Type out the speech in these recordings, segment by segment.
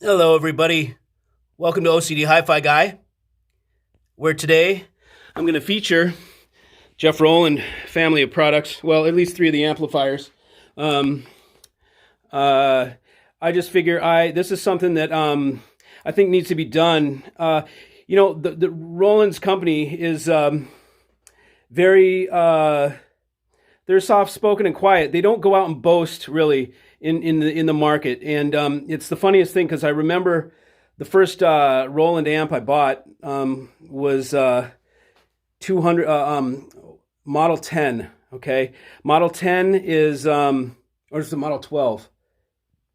Hello, everybody. Welcome to OCD Hi-Fi Guy, where today I'm going to feature Jeff Rowland family of products. Well, at least three of the amplifiers. Um, I just figure this is something that I think needs to be done. The Rollins company is very they're soft spoken and quiet. They don't go out and boast really in the market, and it's the funniest thing because I remember the first Roland amp I bought was 200 Model 10. Okay, Model 10 is or is the Model 12?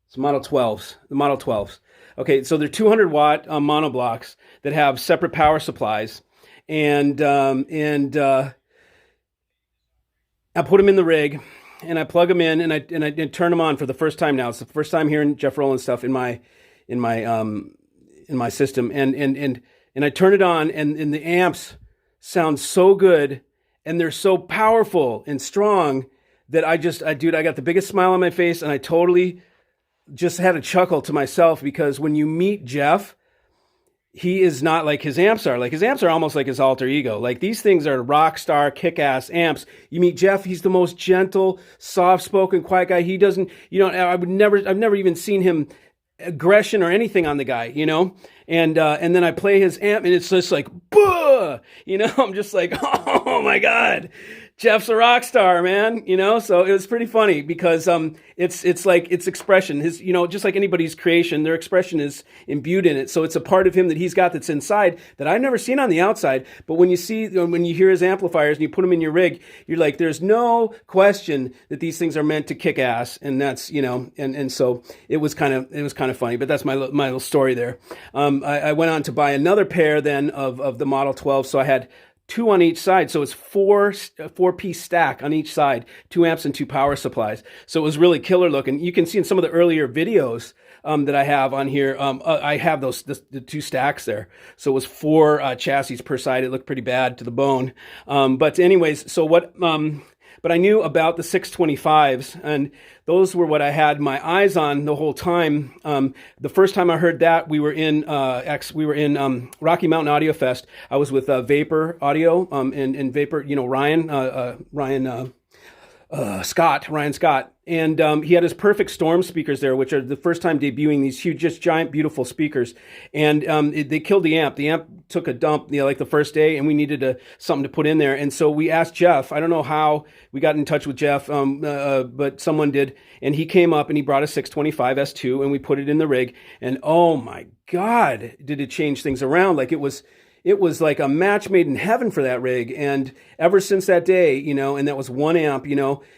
It's Model 12s. The Model 12s. Okay, so they're 200 watt monoblocks that have separate power supplies, and I put them in the rig, and I plug them in, and I turn them on for the first time now. It's the first time hearing Jeff Rowland stuff in my system, and I turn it on, and the amps sound so good, and they're so powerful and strong that I got the biggest smile on my face, and I totally just had a chuckle to myself because when you meet Jeff, he is not like his amps are. Like his amps are almost like his alter ego. Like these things are rock star, kick-ass amps. You meet Jeff, he's the most gentle, soft-spoken, quiet guy. He doesn't, I've never even seen him aggression or anything on the guy, And then I play his amp and it's just like, buh, I'm just like, oh my God. Jeff's a rock star, man, so it was pretty funny because it's like its expression, his, just like anybody's creation, their expression is imbued in it. So it's a part of him that he's got that's inside that I've never seen on the outside. But when you hear his amplifiers and you put them in your rig, you're like, there's no question that these things are meant to kick ass. And that's, and so it was kind of funny, but that's my little story there. I went on to buy another pair then of the Model 12. So I had two on each side, so it's four-piece stack on each side, 2 amps and 2 power supplies. So it was really killer looking. You can see in some of the earlier videos that I have on here, I have the 2 stacks there. So it was 4 chassis per side. It looked pretty bad to the bone. But anyways, so but I knew about the 625s, and those were what I had my eyes on the whole time. The first time I heard that, we were in Rocky Mountain Audio Fest. I was with Vapor Audio and Vapor, Ryan Scott, and he had his Perfect Storm speakers there, which are the first time debuting these huge, just giant, beautiful speakers. And they killed the amp. The amp took a dump, like the first day, and we needed something to put in there. And so we asked Jeff. I don't know how we got in touch with Jeff, but someone did, and he came up and he brought a 625 S2, and we put it in the rig. And oh my God, did it change things around? Like it was like a match made in heaven for that rig. And ever since that day, and that was 1 amp,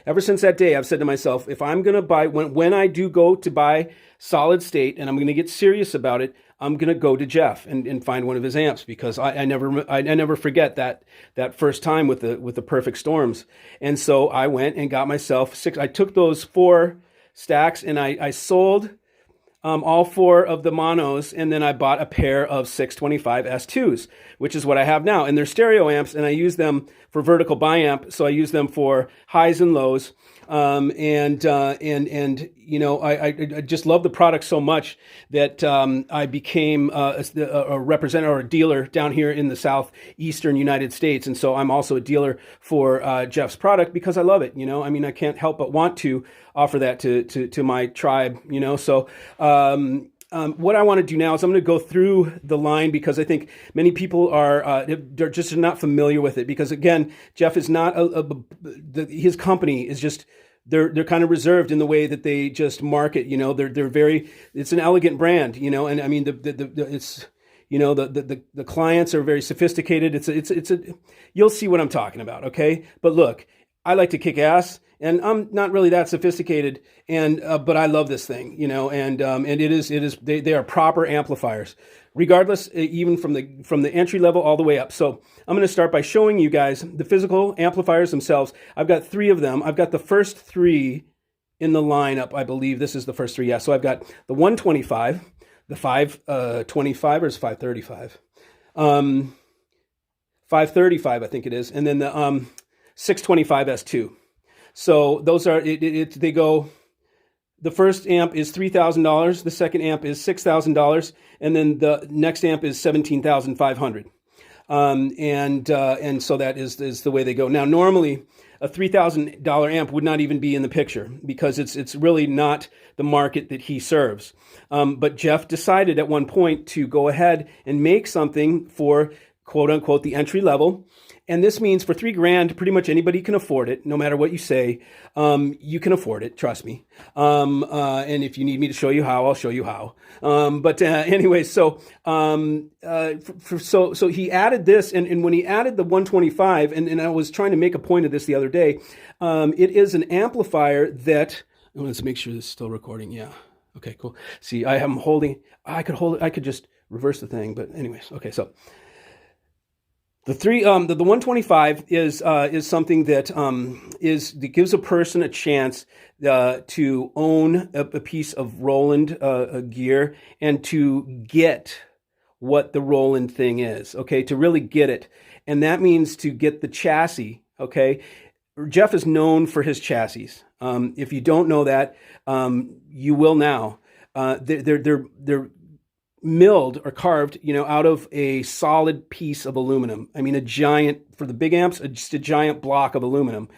ever since that day, I've said to myself, if I'm going to buy, when I do go to buy solid state and I'm going to get serious about it, I'm going to go to Jeff and find one of his amps because I never forget that first time with the Perfect Storms. And so I went and got myself 6. I took those 4 stacks and I sold all 4 of the monos, and then I bought a pair of 625 S2s, which is what I have now. And they're stereo amps, and I use them for vertical biamp, so I use them for highs and lows. I just love the product so much that I became a representative or a dealer down here in the southeastern United States, and so I'm also a dealer for Jeff's product because I love it. I can't help but want to offer that to my tribe. So. What I want to do now is I'm going to go through the line because I think many people they're just not familiar with it because again, Jeff is not his company is just they're kind of reserved in the way that they just market. They're very, it's an elegant brand. And I mean it's. The clients are very sophisticated. You'll see what I'm talking about. Okay. But look, I like to kick ass. And I'm not really that sophisticated, but I love this thing, and they are proper amplifiers, regardless, even from the entry level all the way up. So I'm going to start by showing you guys the physical amplifiers themselves. I've got 3 of them. I've got the first 3 in the lineup. I believe this is the first 3. Yeah. So I've got the 125, the 525, or is 535, 535, I think it is, and then the 625 S2. So those are they go the first amp is $3,000, the second amp is $6,000, and then the next amp is $17,500. And so that is the way they go. Now, normally a $3,000 amp would not even be in the picture because it's really not the market that he serves. But Jeff decided at one point to go ahead and make something for quote unquote the entry level. And this means for $3,000, pretty much anybody can afford it, no matter what you say. You can afford it, trust me. And if you need me to show you how, I'll show you how. Anyway, so he added this, and when he added the 125, and I was trying to make a point of this the other day, it is an amplifier that, let's make sure this is still recording. Yeah. Okay, cool. See, I could just reverse the thing, but anyways, okay, so. The 125 is something that gives a person a chance to own a piece of Roland gear and to get what the Roland thing is, okay, to really get it. And that means to get the chassis, okay. Jeff is known for his chassis. If you don't know that, you will now. They're milled or carved, out of a solid piece of aluminum. I mean, for the big amps, just a giant block of aluminum.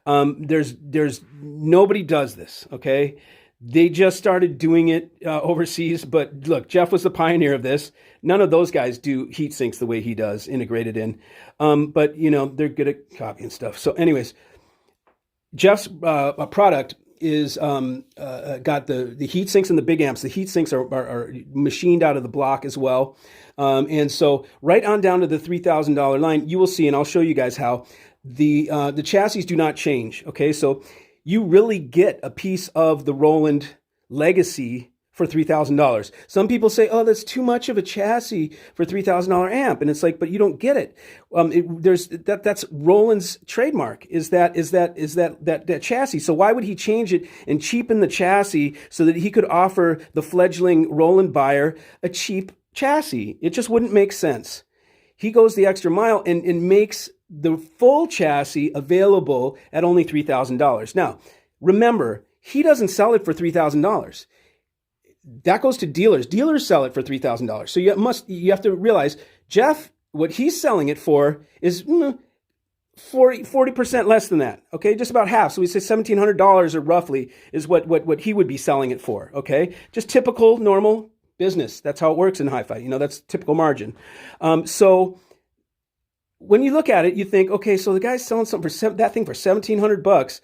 There's nobody does this, okay? They just started doing it overseas, but look, Jeff was the pioneer of this. None of those guys do heat sinks the way he does, integrated in. But, they're good at copying stuff. So anyways, Jeff's product is got the heat sinks and the big amps. The heat sinks are machined out of the block as well. And so right on down to the $3,000 line, you will see, and I'll show you guys how, the chassis do not change. Okay, so you really get a piece of the Roland legacy for $3,000. Some people say, oh, that's too much of a chassis for $3,000 amp. And it's like, but you don't get it. That's Roland's trademark is that chassis. So why would he change it and cheapen the chassis so that he could offer the fledgling Roland buyer a cheap chassis? It just wouldn't make sense. He goes the extra mile and makes the full chassis available at only $3,000. Now, remember, he doesn't sell it for $3,000. That goes to dealers. Dealers sell it for $3,000. So you have to realize, Jeff, what he's selling it for is 40% less than that. Okay, just about half. So we say $1,700 or roughly is what he would be selling it for. Okay, just typical normal business. That's how it works in hi-fi. That's typical margin. So when you look at it, you think, okay, so the guy's selling something that thing for $1,700.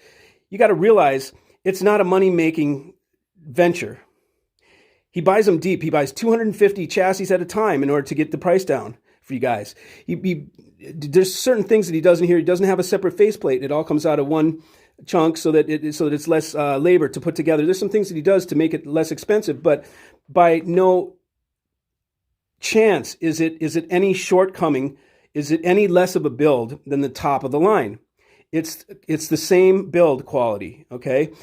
You got to realize it's not a money-making venture. He buys them deep. He buys 250 chassis at a time in order to get the price down for you guys. There's certain things that he does in here. He doesn't have a separate faceplate. It all comes out of one chunk so that it's less labor to put together. There's some things that he does to make it less expensive, but by no chance is it any shortcoming. Is it any less of a build than the top of the line? It's the same build quality. Okay.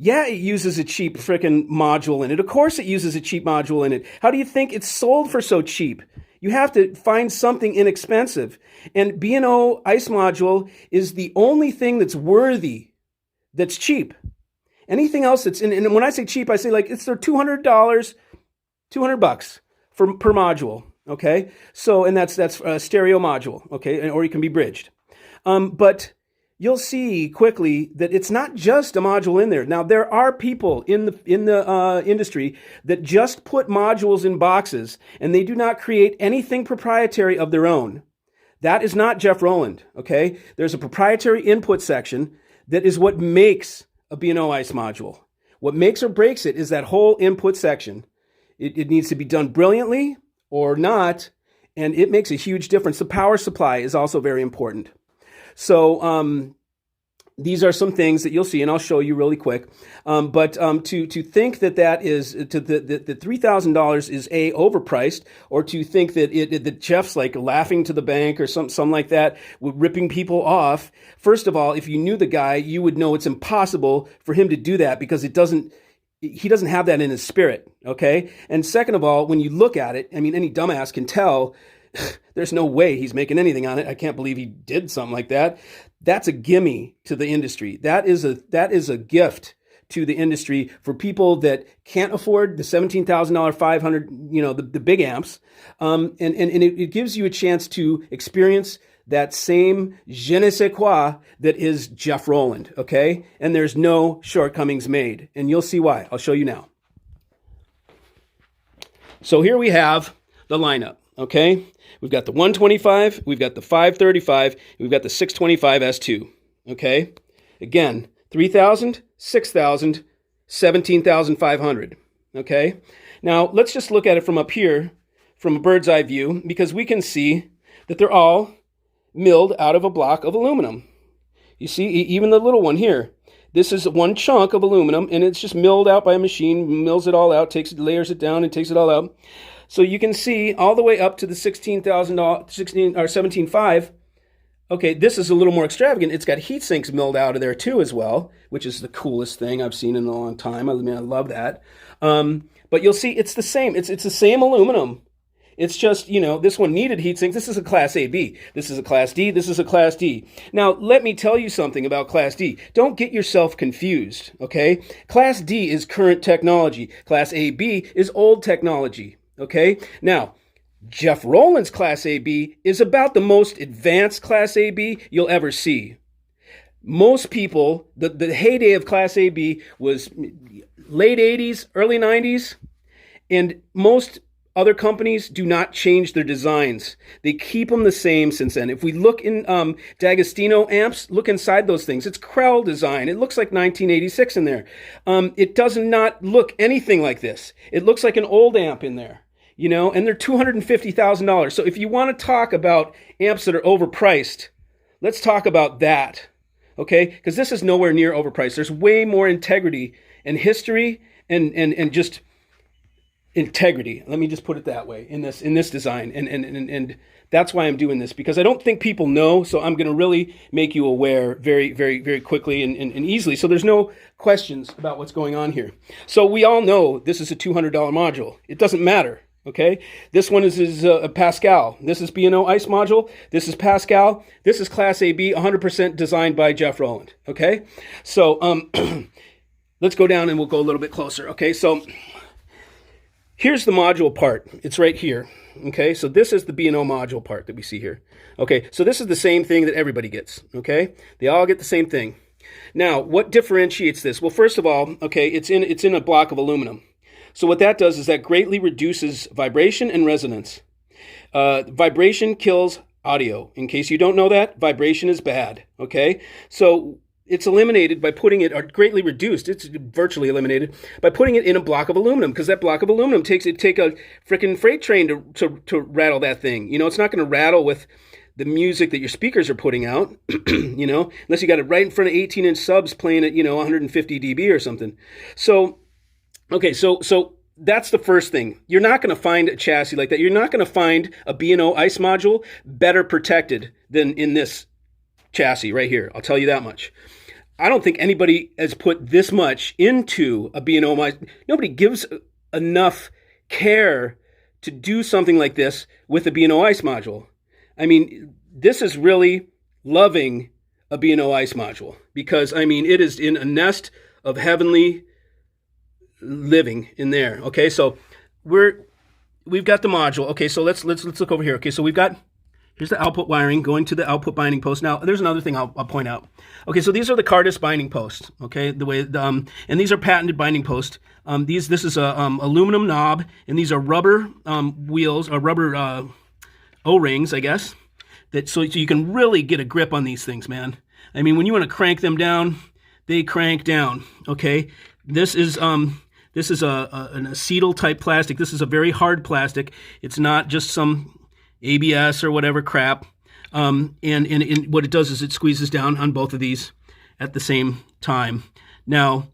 Yeah, it uses a cheap frickin' module in it. Of course it uses a cheap module in it. How do you think it's sold for so cheap? You have to find something inexpensive. And B&O ice module is the only thing that's worthy, that's cheap. Anything else that's in, and when I say cheap, I say like it's their $200 per module. Okay. So, and that's a stereo module. Okay. Or it can be bridged. But you'll see quickly that it's not just a module in there. Now, there are people in the industry that just put modules in boxes, and they do not create anything proprietary of their own. That is not Jeff Rowland, okay? There's a proprietary input section that is what makes a B&O ice module. What makes or breaks it is that whole input section. It needs to be done brilliantly or not, and it makes a huge difference. The power supply is also very important. So these are some things that you'll see, and I'll show you really quick. But to think that is the $3,000 is overpriced, or to think that Jeff's like laughing to the bank or something like that, ripping people off. First of all, if you knew the guy, you would know it's impossible for him to do that because he doesn't have that in his spirit. Okay, and second of all, when you look at it, I mean, any dumbass can tell. There's no way he's making anything on it. I can't believe he did something like that. That's a gimme to the industry. That is a gift to the industry for people that can't afford the $17,000, 500, the big amps. And it gives you a chance to experience that same je ne sais quoi that is Jeff Rowland, okay? And there's no shortcomings made. And you'll see why. I'll show you now. So here we have the lineup, okay? We've got the 125, we've got the 535, we've got the 625 S2, okay? Again, 3,000, 6,000, 17,500, okay? Now, let's just look at it from up here, from a bird's eye view, because we can see that they're all milled out of a block of aluminum. You see, even the little one here, this is one chunk of aluminum, and it's just milled out by a machine, mills it all out, layers it down, and takes it all out. So you can see all the way up to the $17,500. Okay, this is a little more extravagant. It's got heat sinks milled out of there too as well, which is the coolest thing I've seen in a long time. I mean, I love that. But you'll see it's the same. It's the same aluminum. It's just, this one needed heat sinks. This is a Class AB. This is a Class D. This is a Class D. Now, let me tell you something about Class D. Don't get yourself confused, okay? Class D is current technology. Class AB is old technology, okay? Now, Jeff Rowland's Class AB is about the most advanced Class AB you'll ever see. Most people, the heyday of Class AB was late 80s, early 90s, and most other companies do not change their designs. They keep them the same since then. If we look in D'Agostino amps, look inside those things. It's Krell design. It looks like 1986 in there. It does not look anything like this. It looks like an old amp in there, and they're $250,000. So if you want to talk about amps that are overpriced, let's talk about that, okay? Because this is nowhere near overpriced. There's way more integrity and history and just integrity. Let me just put it that way in this design. And that's why I'm doing this, because I don't think people know. So I'm going to really make you aware very, very, very quickly and easily. So there's no questions about what's going on here. So we all know this is a $200 module. It doesn't matter. Okay. This one is a Pascal. This is B&O ICE module. This is Pascal. This is Class AB, 100% designed by Jeff Rowland. Okay. So, let's go down and we'll go a little bit closer. Okay. So, here's the module part. It's right here. Okay, so this is the B&O module part that we see here. Okay, so this is the same thing that everybody gets. Okay, they all get the same thing. Now, what differentiates this? Well, first of all, okay, it's in a block of aluminum. So what that does is that greatly reduces vibration and resonance. Vibration kills audio. In case you don't know that, vibration is bad. Okay, so it's eliminated by putting it, or greatly reduced, it's virtually eliminated, by putting it in a block of aluminum, because that block of aluminum take a freaking freight train to rattle that thing. It's not going to rattle with the music that your speakers are putting out, unless you got it right in front of 18-inch subs playing at, 150 dB or something. So, okay, so that's the first thing. You're not going to find a chassis like that. You're not going to find a B&O ICE module better protected than in this chassis right here. I'll tell you that much. I don't think anybody has put this much into a B&O. Nobody gives enough care to do something like this with a B&O ICE module. I mean, this is really loving a B&O ICE module, because, it is in a nest of heavenly living in there. Okay, so we've got the module. Okay, so let's look over here. Okay, so here's the output wiring going to the output binding post. Now, there's another thing I'll point out. Okay, so these are the Cardis binding posts. Okay, and these are patented binding posts. This is a aluminum knob, and these are rubber wheels or rubber O-rings, I guess. So you can really get a grip on these things, man. When you want to crank them down, they crank down. Okay, this is an acetal type plastic. This is a very hard plastic. It's not just some ABS or whatever crap. And what it does is it squeezes down on both of these at the same time. Now,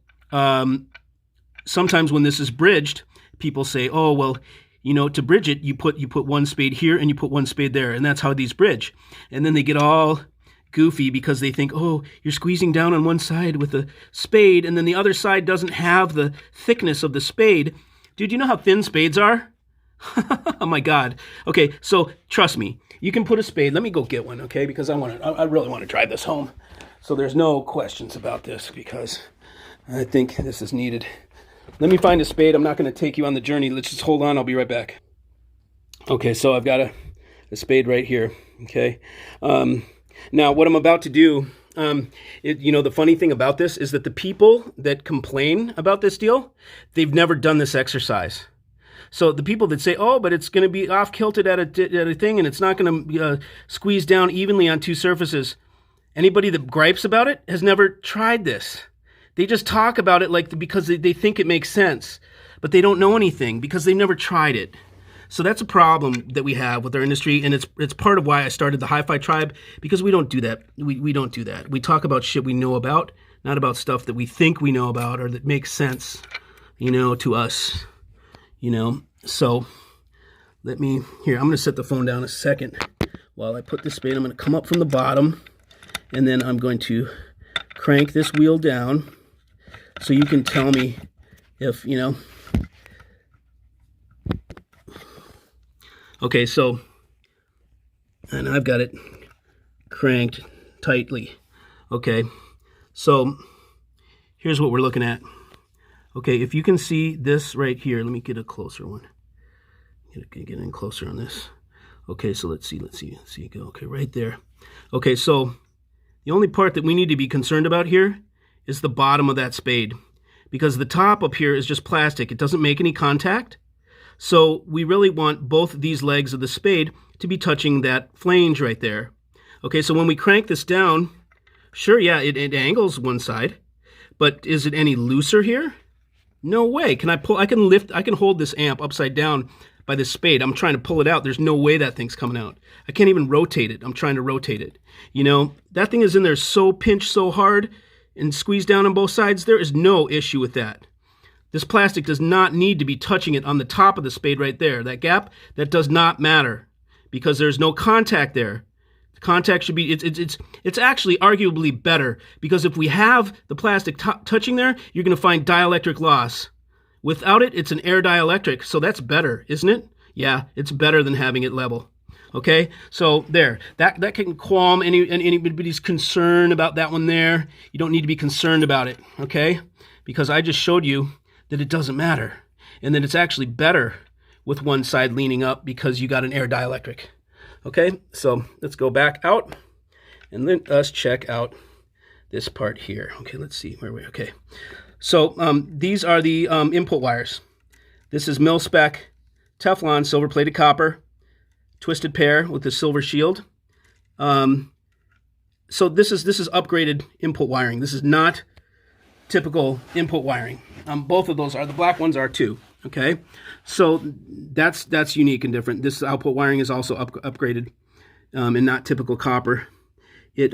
sometimes when this is bridged, people say, oh, well, to bridge it, you put one spade here and you put one spade there, and that's how these bridge. And then they get all goofy because they think, oh, you're squeezing down on one side with a spade, and then the other side doesn't have the thickness of the spade. Dude, you know how thin spades are? Oh my God. Okay, so trust me, you can put a spade. Let me go get one, okay? Because I really want to drive this home. So there's no questions about this, because I think this is needed. Let me find a spade. I'm not going to take you on the journey. Let's just hold on. I'll be right back. Okay, so I've got a spade right here. Okay. Now, what I'm about to do, the funny thing about this is that the people that complain about this deal, they've never done this exercise. So the people that say, oh, but it's going to be off-kilted at a thing and it's not going to squeeze down evenly on two surfaces, anybody that gripes about it has never tried this. They just talk about it because they think it makes sense, but they don't know anything because they've never tried it. So that's a problem that we have with our industry, and it's part of why I started the Hi-Fi Tribe, because we don't do that. We don't do that. We talk about shit we know about, not about stuff that we think we know about or that makes sense, to us, So I'm going to set the phone down a second while I put this spade. I'm going to come up from the bottom, and then I'm going to crank this wheel down so you can tell me if, Okay, so, and I've got it cranked tightly. Okay, so here's what we're looking at. Okay, if you can see this right here, let me get a closer one. Get in closer on this. Okay, so let's see, go. Okay, right there. Okay, so the only part that we need to be concerned about here is the bottom of that spade, because the top up here is just plastic. It doesn't make any contact. So we really want both these legs of the spade to be touching that flange right there. Okay, so when we crank this down, sure, yeah, it angles one side, but is it any looser here? No way. Can I pull? I can hold this amp upside down by this spade. I'm trying to pull it out. There's no way that thing's coming out. I can't even rotate it. I'm trying to rotate it. That thing is in there so pinched so hard and squeezed down on both sides. There is no issue with that. This plastic does not need to be touching it on the top of the spade right there. That gap, that does not matter because there's no contact there. The contact should be, it's actually arguably better, because if we have the plastic touching there, you're going to find dielectric loss. Without it, it's an air dielectric, so that's better, isn't it? Yeah, it's better than having it level. Okay, so there, that can calm anybody's concern about that one there. You don't need to be concerned about it, okay? Because I just showed you that it doesn't matter, and that it's actually better with one side leaning up because you got an air dielectric. Okay, so let's go back out and let us check out this part here. Okay, let's see where we. Okay, so these are the input wires. This is mil-spec Teflon silver-plated copper, twisted pair with the silver shield. So this is upgraded input wiring. This is not typical input wiring. Both of those are. The black ones are too. Okay, so that's unique and different. This output wiring is also upgraded and not typical copper. It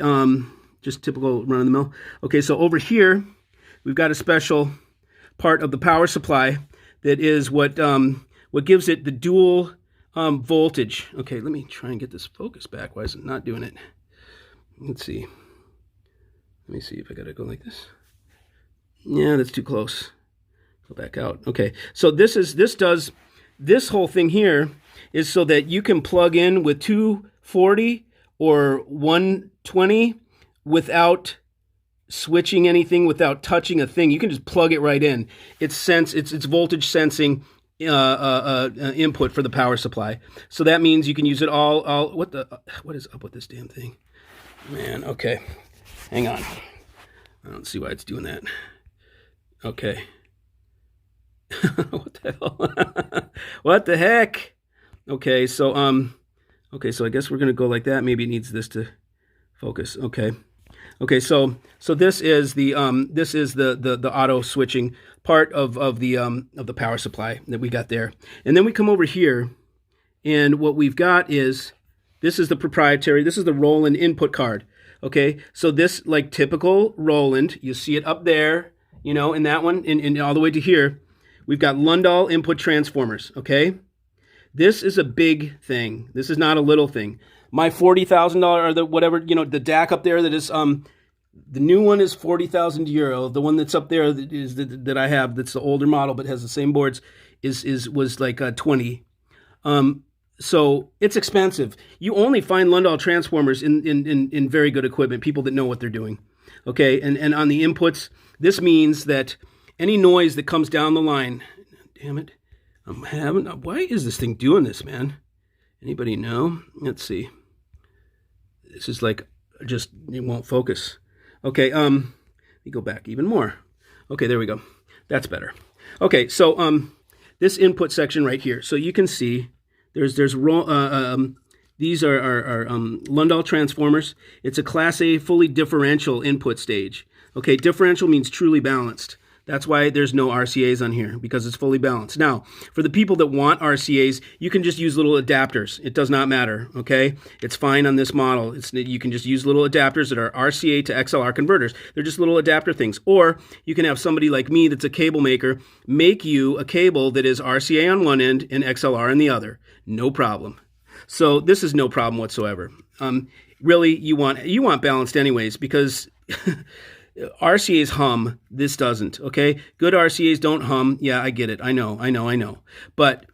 just typical run of the mill. Okay, so over here we've got a special part of the power supply that is what gives it the dual voltage. Okay, let me try and get this focus back. Why is it not doing it? Let's see. Let me see if I gotta go like this. Yeah, that's too close. Go back out. Okay, so this whole thing here is so that you can plug in with 240 or 120 without switching anything, without touching a thing. You can just plug it right in. It's voltage sensing input for the power supply. So that means you can use it all. What is up with this damn thing? Man, okay. Hang on. I don't see why it's doing that. Okay. What the hell? What the heck? Okay, so I guess we're gonna go like that. Maybe it needs this to focus. Okay. So this is the auto switching part of the power supply that we got there, and then we come over here, and what we've got is this is the proprietary. This is the Rollin input card. Okay, so this, like typical Roland, you see it up there, in that one, and all the way to here. We've got Lundahl input transformers, okay? This is a big thing. This is not a little thing. My $40,000 or the whatever, the DAC up there that is, the new one is 40,000 euro. The one that's up there that I have, that's the older model but has the same boards, was like 20. So it's expensive. You only find Lundahl transformers in very good equipment, people that know what they're doing. Okay, and on the inputs, This means that any noise that comes down the line, damn it, why is this thing doing this, man? Anybody know? Let's see. This is like, it won't focus. Okay, let me go back even more. Okay, there we go. That's better. Okay, so this input section right here. So you can see these are Lundall transformers. It's a Class A fully differential input stage. Okay, differential means truly balanced. That's why there's no RCAs on here, because it's fully balanced. Now, for the people that want RCAs, you can just use little adapters. It does not matter, okay? It's fine on this model. You can just use little adapters that are RCA to XLR converters. They're just little adapter things. Or you can have somebody like me that's a cable maker make you a cable that is RCA on one end and XLR on the other. No problem. So this is no problem whatsoever. Really, you want balanced anyways, because RCAs hum. This doesn't, okay? Good RCAs don't hum. Yeah, I get it. I know. But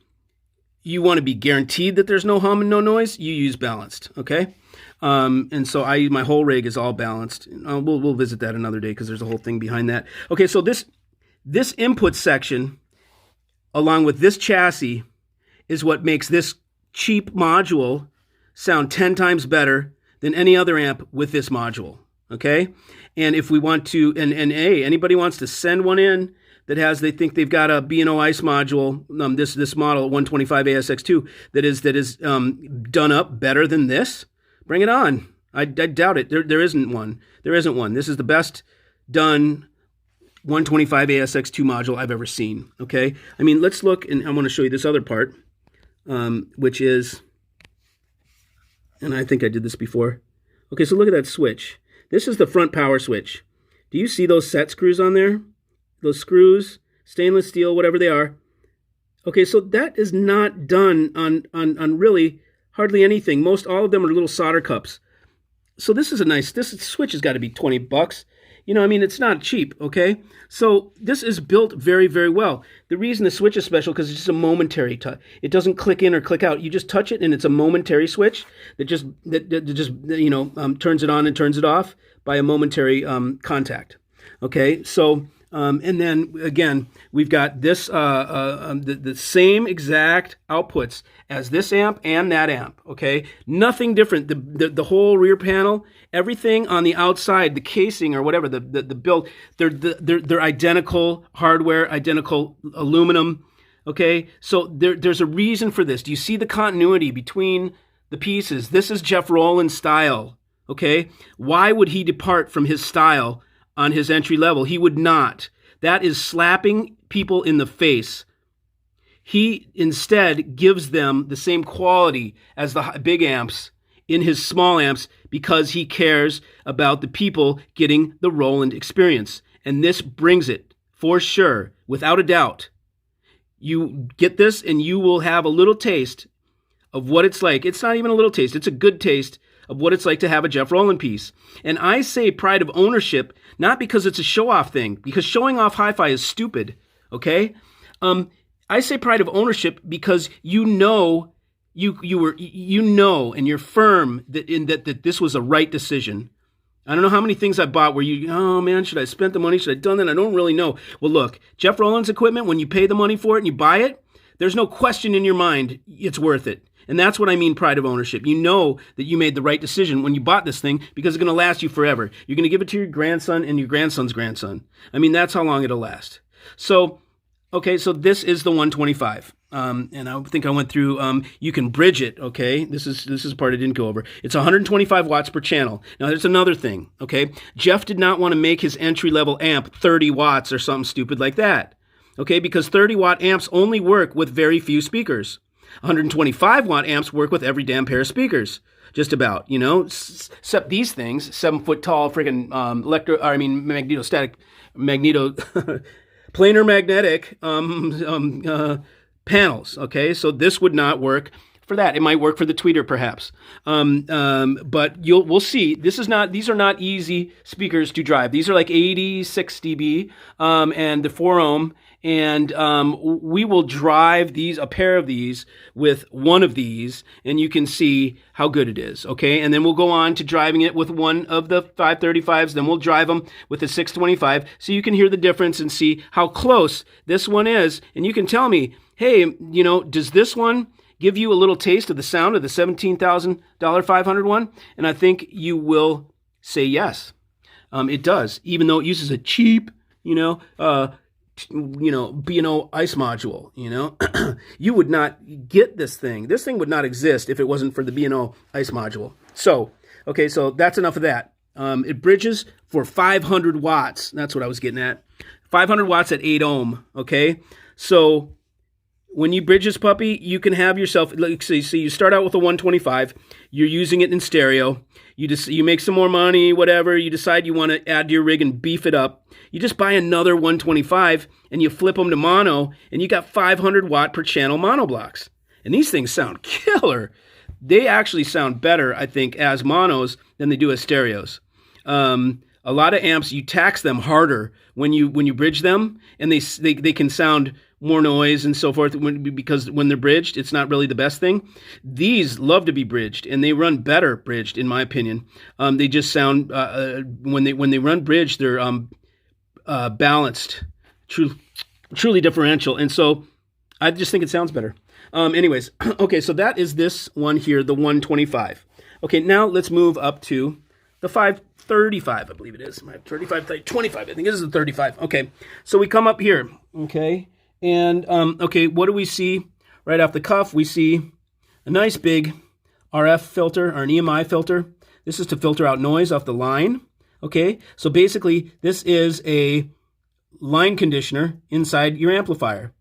you want to be guaranteed that there's no hum and no noise, you use balanced, okay? And so my whole rig is all balanced. We'll visit that another day because there's a whole thing behind that. Okay, so this input section, along with this chassis, is what makes this cheap module sound 10 times better than any other amp with this module, okay? And if we want to, anybody wants to send one in that they think they've got a B&O ICE module, this model 125 ASX2 that is done up better than this, bring it on. I doubt it. There isn't one. There isn't one. This is the best done 125 ASX2 module I've ever seen. Okay. I mean, let's look, and I want to show you this other part, which is, and I think I did this before. Okay, so look at that switch. This is the front power switch. Do you see those set screws on there? Those screws, stainless steel, whatever they are. Okay, so that is not done on really hardly anything. All of them are little solder cups. So this switch has got to be 20 bucks. You know, I mean, it's not cheap, okay? So this is built very, very well. The reason the switch is special because it's just a momentary touch. It doesn't click in or click out. You just touch it, and it's a momentary switch that just turns it on and turns it off by a momentary contact. Okay, so and then again, we've got this the same exact outputs as this amp and that amp. Okay, nothing different. The whole rear panel, everything on the outside, the casing or whatever, the build, they're identical hardware, identical aluminum. Okay, so there's a reason for this. Do you see the continuity between the pieces? This is Jeff Rowland style. Okay, why would he depart from his style on his entry level? He would not. That is slapping people in the face. He instead gives them the same quality as the big amps in his small amps because he cares about the people getting the Rowland experience. And this brings it for sure, without a doubt. You get this and you will have a little taste of what it's like. It's not even a little taste. It's a good taste of what it's like to have a Jeff Rowland piece. And I say pride of ownership, not because it's a show-off thing, because showing off hi-fi is stupid, okay? I say pride of ownership because you know and you're firm that this was a right decision. I don't know how many things I bought where oh man, should I have spent the money? Should I have done that? I don't really know. Well, look, Jeff Rowland's equipment, when you pay the money for it and you buy it, there's no question in your mind it's worth it. And that's what I mean, pride of ownership. You know that you made the right decision when you bought this thing because it's going to last you forever. You're going to give it to your grandson and your grandson's grandson. I mean, that's how long it'll last. So, okay, so this is the 125. And I think I went through, you can bridge it, okay? This is part I didn't go over. It's 125 watts per channel. Now, there's another thing, okay? Jeff did not want to make his entry-level amp 30 watts or something stupid like that, okay? Because 30-watt amps only work with very few speakers. 125-watt amps work with every damn pair of speakers, just about, except these things, 7-foot-tall freaking planar magnetic panels, okay? So this would not work for that. It might work for the tweeter, perhaps. But we'll see. These are not easy speakers to drive. These are like 86 dB, and the 4 ohm. And we will drive a pair of these with one of these, and you can see how good it is, okay? And then we'll go on to driving it with one of the 535s, then we'll drive them with the 625, so you can hear the difference and see how close this one is. And you can tell me, hey, does this one give you a little taste of the sound of the $17,000 500 one? And I think you will say yes. It does, even though it uses a cheap, B&O ice module, you would not get this thing. This thing would not exist if it wasn't for the B&O ice module. So that's enough of that. It bridges for 500 watts. That's what I was getting at. 500 watts at 8 ohm, okay? So when you bridge this puppy, you can have yourself, so you start out with a 125, you're using it in stereo, you make some more money, whatever, you decide you want to add to your rig and beef it up, you just buy another 125 and you flip them to mono, and you got 500 watt per channel mono blocks. And these things sound killer. They actually sound better, I think, as monos than they do as stereos. A lot of amps, you tax them harder when you bridge them, and they can sound more noise and so forth, because when they're bridged, it's not really the best thing. These love to be bridged, and they run better bridged, in my opinion. They just sound, when they run bridged, they're balanced, truly differential, and so I just think it sounds better. Anyways, okay, so that is this one here, the 125. Okay, now let's move up to the 535, I believe it is. 35, 25, I think this is the 35. Okay, so we come up here, okay, and okay, what do we see right off the cuff? We see a nice big RF filter, or an EMI filter. This is to filter out noise off the line, okay? So basically, this is a line conditioner inside your amplifier.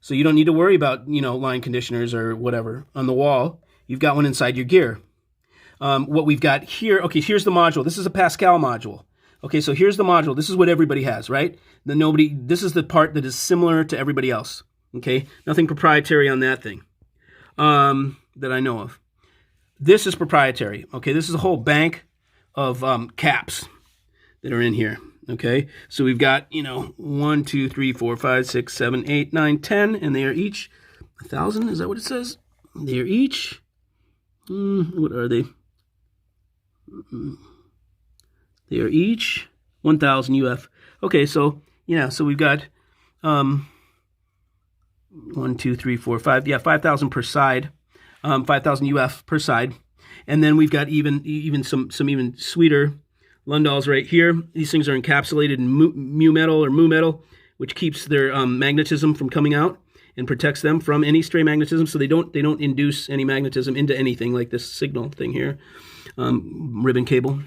So you don't need to worry about, line conditioners or whatever on the wall. You've got one inside your gear. What we've got here, okay, here's the module. This is a Pascal module. Okay, so here's the module. This is what everybody has, right? This is the part that is similar to everybody else. Okay, nothing proprietary on that thing that I know of. This is proprietary. Okay, this is a whole bank of caps that are in here. Okay, so we've got, 1, 2, 3, 4, 5, 6, 7, 8, 9, 10, and they are each 1,000. Is that what it says? They are each, what are they? They are each 1,000 UF. Okay, so, so we've got 1, 2, 3, 4, 5. Yeah, 5,000 per side, 5,000 UF per side. And then we've got even some even sweeter Lundals right here. These things are encapsulated in mu metal, which keeps their magnetism from coming out and protects them from any stray magnetism, so they don't induce any magnetism into anything like this signal thing here, ribbon cable.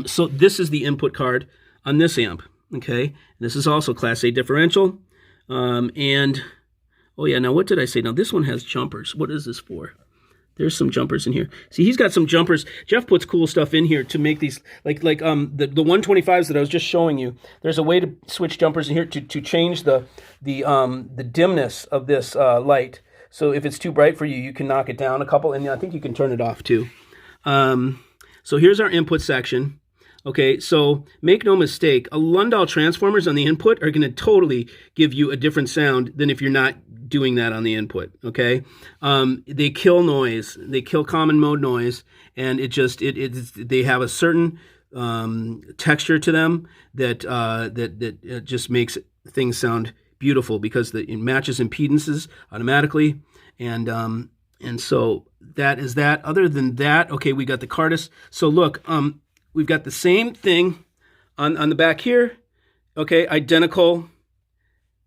So this is the input card on this amp. Okay, this is also Class A differential, and oh yeah, now what did I say? Now this one has jumpers. What is this for? There's some jumpers in here. See, he's got some jumpers. Jeff puts cool stuff in here to make these, like the 125s that I was just showing you. There's a way to switch jumpers in here to change the dimness of this light. So if it's too bright for you, you can knock it down a couple, and I think you can turn it off too. So here's our input section. Okay, so make no mistake, a Lundal transformers on the input are going to totally give you a different sound than if you're not doing that on the input, okay? They kill noise. They kill common mode noise, and they have a certain texture to them that just makes things sound beautiful, because it matches impedances automatically, and so that is that. Other than that, okay, we got the Cardus. So look, we've got the same thing on the back here, okay, identical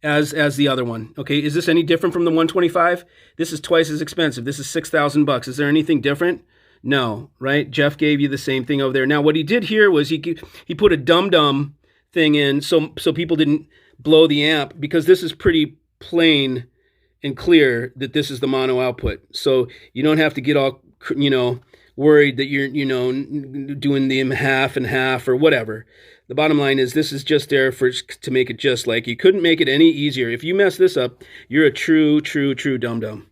as the other one. Okay, is this any different from the 125? This is twice as expensive. This is $6,000. Is there anything different? No, right? Jeff gave you the same thing over there. Now, what he did here was he put a dum-dum thing in so people didn't blow the amp, because this is pretty plain and clear that this is the mono output. So you don't have to get all, worried that you're, doing the half and half or whatever. The bottom line is this is just there to make it just like. You couldn't make it any easier. If you mess this up, you're a true dum-dum.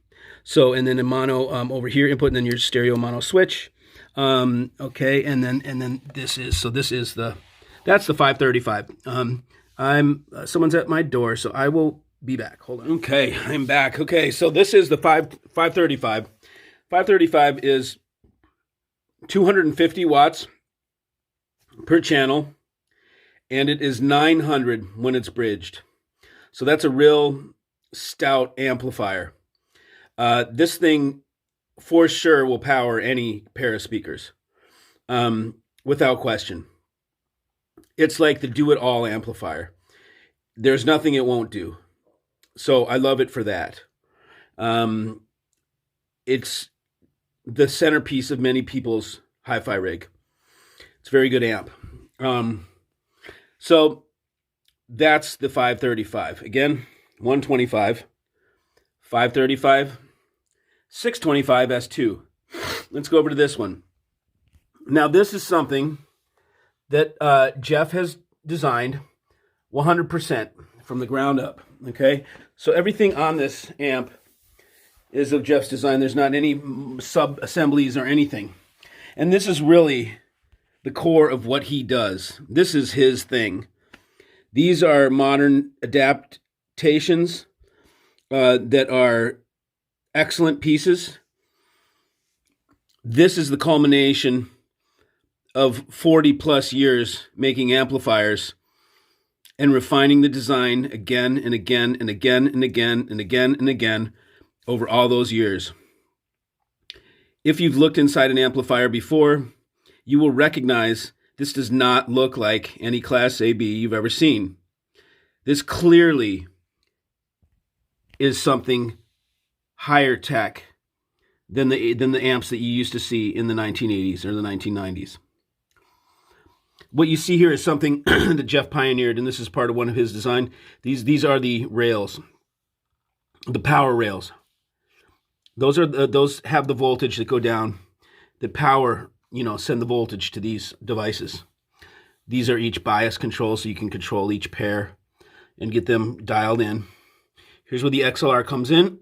So, and then a mono over here input, and then your stereo mono switch. Okay, and then this is that's the 535. Someone's at my door, so I will be back. Hold on. Okay, I'm back. Okay, so this is the 535. 535 is 250 watts per channel, and it is 900 when it's bridged. So that's a real stout amplifier. This thing for sure will power any pair of speakers, without question. It's like the do-it-all amplifier. There's nothing it won't do. So I love it for that. It's the centerpiece of many people's hi-fi rig. It's a very good amp. So that's the 535. Again, 125, 535, 625 S2. Let's go over to this one. Now, this is something that Jeff has designed 100% from the ground up, okay? So everything on this amp is of Jeff's design. There's not any sub-assemblies or anything. And this is really the core of what he does. This is his thing. These are modern adaptations that are excellent pieces. This is the culmination of 40 plus years making amplifiers and refining the design again and again and again and again and again and again over all those years. If you've looked inside an amplifier before, you will recognize this does not look like any Class AB you've ever seen. This clearly is something higher tech than the amps that you used to see in the 1980s or the 1990s. What you see here is something that Jeff pioneered, and this is part of one of his design. These are the rails, the power rails. Those have the voltage that go down, that power, send the voltage to these devices. These are each bias control, so you can control each pair and get them dialed in. Here's where the XLR comes in,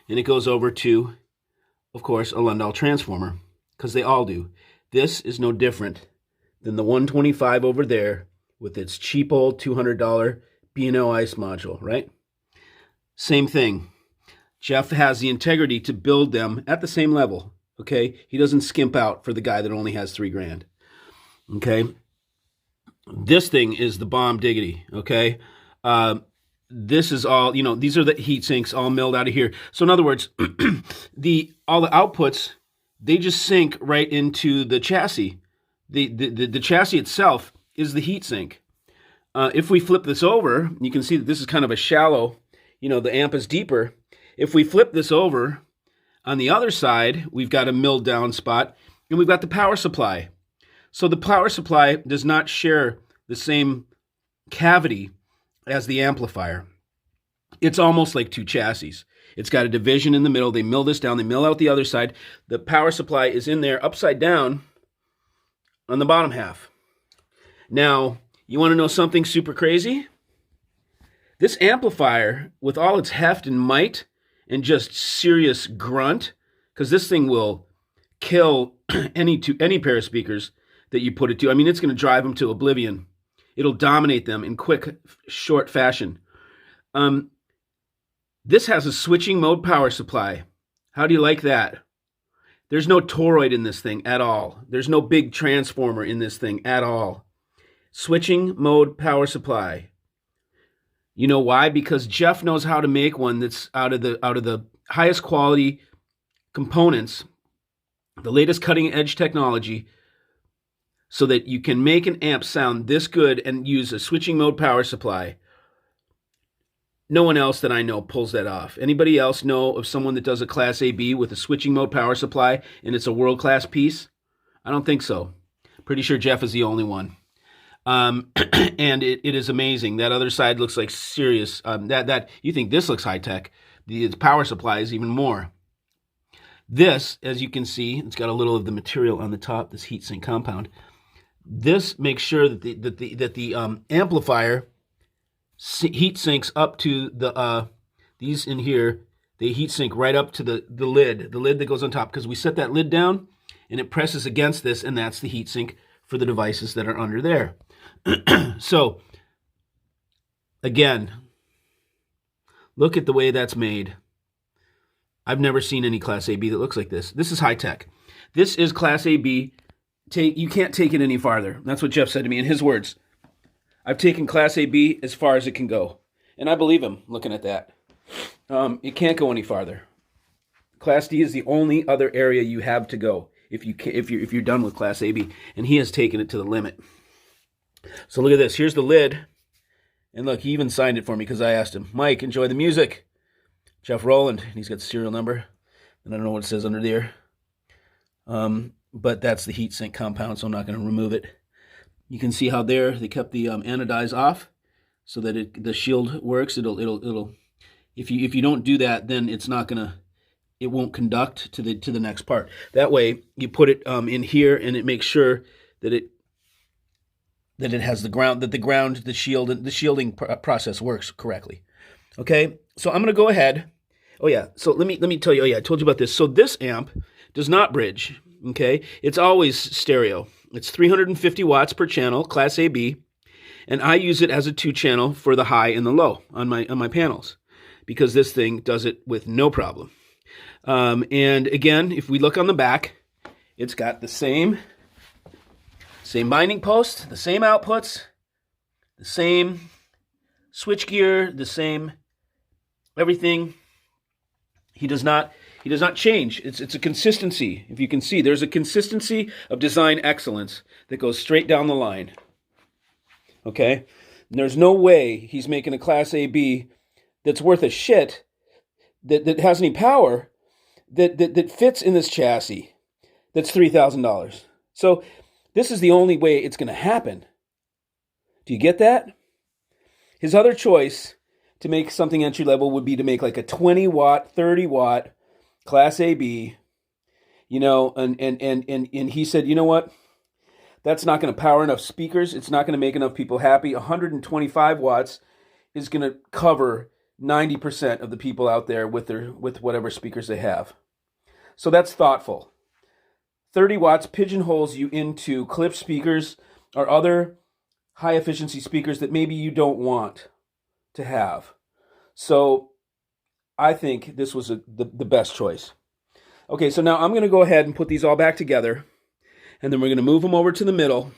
and it goes over to, of course, a Lundell transformer, because they all do. This is no different than the 125 over there with its cheap old $200 B&O ICE module, right? Same thing. Jeff has the integrity to build them at the same level, okay? He doesn't skimp out for the guy that only has $3,000, okay? This thing is the bomb diggity, okay? This is all, these are the heat sinks all milled out of here. So in other words, all the outputs, they just sink right into the chassis. The chassis itself is the heat sink. If we flip this over, you can see that this is kind of a shallow, the amp is deeper. If we flip this over, on the other side, we've got a milled down spot, and we've got the power supply. So the power supply does not share the same cavity as the amplifier. It's almost like two chassis. It's got a division in the middle. They mill this down. They mill out the other side. The power supply is in there upside down on the bottom half. Now, you want to know something super crazy? This amplifier, with all its heft and might and just serious grunt, because this thing will kill any pair of speakers that you put it to. I mean, it's going to drive them to oblivion. It'll dominate them in quick, short fashion. This has a switching mode power supply. How do you like that? There's no toroid in this thing at all. There's no big transformer in this thing at all. Switching mode power supply. You know why? Because Jeff knows how to make one that's out of the highest quality components, the latest cutting edge technology, so that you can make an amp sound this good and use a switching mode power supply. No one else that I know pulls that off. Anybody else know of someone that does a Class AB with a switching mode power supply and it's a world-class piece? I don't think so. Pretty sure Jeff is the only one. And it is amazing. That other side looks like serious. That you think this looks high-tech. The power supply is even more. This, as you can see, it's got a little of the material on the top, this heatsink compound. This makes sure that the amplifier heat sinks up to the these in here. they heat sink right up to the lid that goes on top, because we set that lid down and it presses against this, and that's the heat sink for the devices that are under there. So, again, look at the way that's made. I've never seen any Class AB that looks like this. This is high tech. This is Class AB. You can't take it any farther. That's what Jeff said to me in his words. I've taken Class AB as far as it can go. And I believe him looking at that. It can't go any farther. Class D is the only other area you have to go if you're done with Class AB. And he has taken it to the limit. So look at this. Here's the lid. And look, he even signed it for me because I asked him, Mike, enjoy the music. Jeff Rowland. And he's got the serial number. And I don't know what it says under there. But that's the heat sink compound, so I'm not going to remove it. You can see how there they kept the anodize off so that the shield works. It'll if you don't do that, then it won't conduct to the next part. That way you put it in here, and it makes sure that it has the shielding process works correctly. Okay, so I'm going to go ahead. Oh yeah, so let me tell you. Oh yeah, I told you about this. So this amp does not bridge. Okay, it's always stereo. It's 350 watts per channel, Class AB, and I use it as a 2-channel for the high and the low on my panels, because this thing does it with no problem. And again, if we look on the back, it's got the same binding post, the same outputs, the same switch gear, the same everything. He does not change. It's a consistency. If you can see, there's a consistency of design excellence that goes straight down the line. Okay? And there's no way he's making a Class AB that's worth a shit, that has any power, that fits in this chassis that's $3,000. So this is the only way it's going to happen. Do you get that? His other choice to make something entry level would be to make like a 20 watt, 30 watt Class AB, and he said, you know what? That's not going to power enough speakers. It's not going to make enough people happy. 125 watts is going to cover 90% of the people out there with whatever speakers they have. So that's thoughtful. 30 watts pigeonholes you into clip speakers or other high efficiency speakers that maybe you don't want to have. So I think this was the best choice. Okay, so now I'm going to go ahead and put these all back together, and then we're going to move them over to the middle,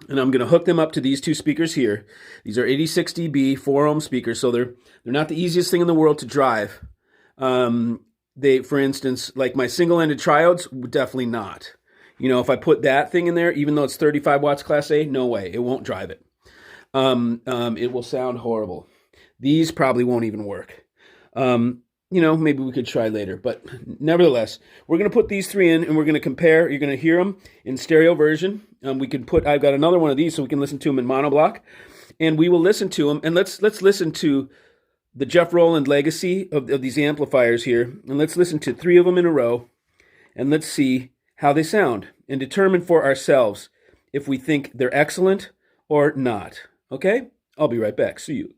and I'm going to hook them up to these two speakers here. These are 86 dB 4-ohm speakers, so they're not the easiest thing in the world to drive. For instance, like my single-ended triodes, definitely not. If I put that thing in there, even though it's 35 watts Class A, no way, it won't drive it. It will sound horrible. These probably won't even work. Maybe we could try later, but nevertheless, we're going to put these three in and we're going to compare. You're going to hear them in stereo version. I've got another one of these so we can listen to them in monoblock, and we will listen to them. And let's listen to the Jeff Rowland legacy of these amplifiers here. And let's listen to 3 of them in a row, and let's see how they sound and determine for ourselves if we think they're excellent or not. Okay? I'll be right back. See you.